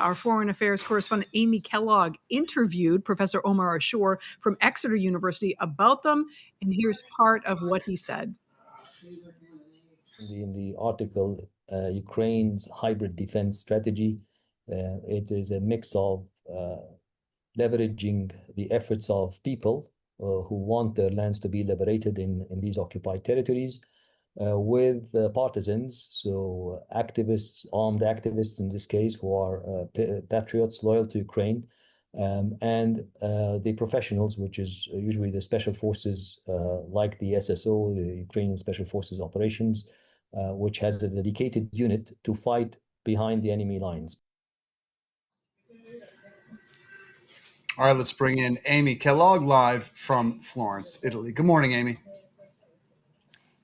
our Foreign Affairs Correspondent Amy Kellogg interviewed Professor Omar Ashur from Exeter University about them, and here's part of what he said. In the article, Ukraine's hybrid defense strategy, it is a mix of leveraging the efforts of people who want their lands to be liberated in these occupied territories with partisans, so activists, armed activists in this case, who are patriots loyal to Ukraine, and the professionals, which is usually the special forces like the SSO, the Ukrainian Special Forces Operations, which has a dedicated unit to fight behind the enemy lines. All right, let's bring in Amy Kellogg live from Florence, Italy. Good morning, Amy.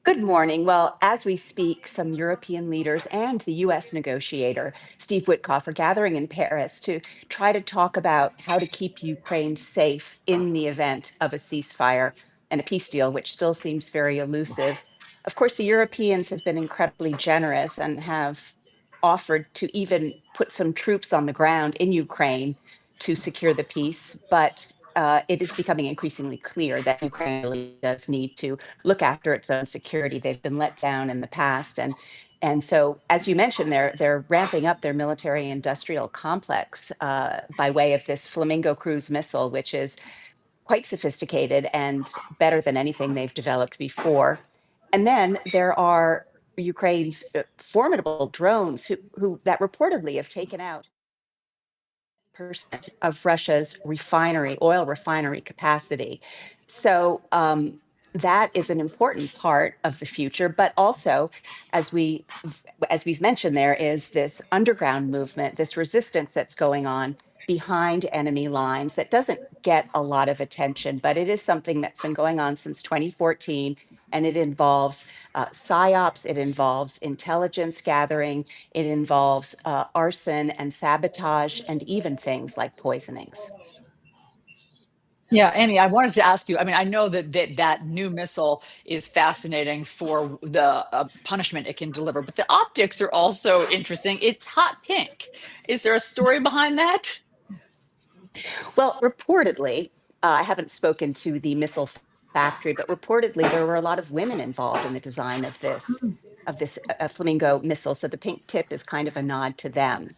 Good morning. Well, as we speak, some European leaders and the U.S. negotiator, Steve Witkoff, are gathering in Paris to try to talk about how to keep Ukraine safe in the event of a ceasefire and a peace deal, which still seems very elusive. Of course, the Europeans have been incredibly generous and have offered to even put some troops on the ground in Ukraine to secure the peace, but it is becoming increasingly clear that Ukraine really does need to look after its own security. They've been let down in the past, and so, as you mentioned, they're ramping up their military-industrial complex by way of this Flamingo cruise missile, which is quite sophisticated and better than anything they've developed before. And then there are Ukraine's formidable drones who that reportedly have taken out percent of Russia's oil refinery capacity. So that is an important part of the future. But also, as we've mentioned, there is this underground movement, this resistance that's going on behind enemy lines that doesn't get a lot of attention, but it is something that's been going on since 2014. And it involves psyops, it involves intelligence gathering, it involves arson and sabotage, and even things like poisonings. Yeah, Amy, I wanted to ask you, I mean, I know that new missile is fascinating for the punishment it can deliver, but the optics are also interesting. It's hot pink. Is there a story behind that? Well, reportedly, I haven't spoken to the missile factory, but reportedly there were a lot of women involved in the design of this Flamingo missile. So the pink tip is kind of a nod to them.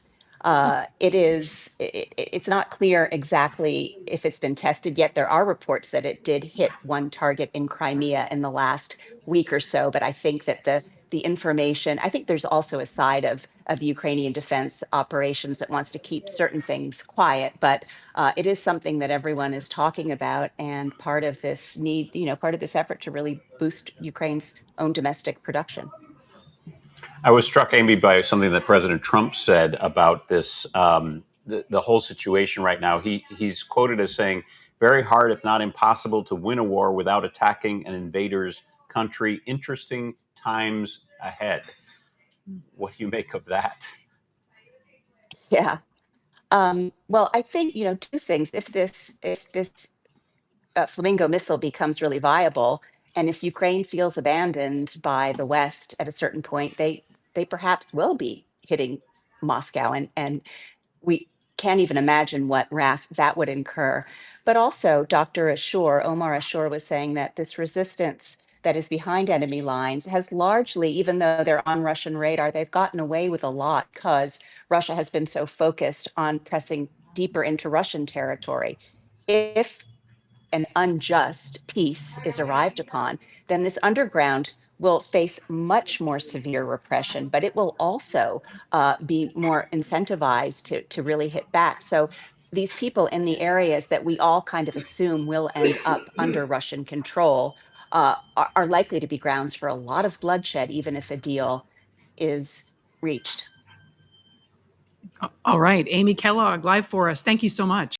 It's not clear exactly if it's been tested yet. There are reports that it did hit one target in Crimea in the last week or so, but I think that the information, I think there's also a side of Ukrainian defense operations that wants to keep certain things quiet, but it is something that everyone is talking about, and part of this part of this effort to really boost Ukraine's own domestic production. I was struck, Amy, by something that President Trump said about this, the whole situation right now. He's quoted as saying, "Very hard, if not impossible, to win a war without attacking an invader's country. Interesting times ahead." What do you make of that? Yeah. Well, I think, two things. If this Flamingo missile becomes really viable, and if Ukraine feels abandoned by the West at a certain point, they perhaps will be hitting Moscow, and we can't even imagine what wrath that would incur. But also, Omar Ashur, was saying that this resistance that is behind enemy lines has largely, even though they're on Russian radar, they've gotten away with a lot because Russia has been so focused on pressing deeper into Russian territory. If an unjust peace is arrived upon, then this underground will face much more severe repression, but it will also be more incentivized to really hit back. So these people in the areas that we all kind of assume will end up under Russian control are likely to be grounds for a lot of bloodshed, even if a deal is reached. All right, Amy Kellogg, live for us. Thank you so much.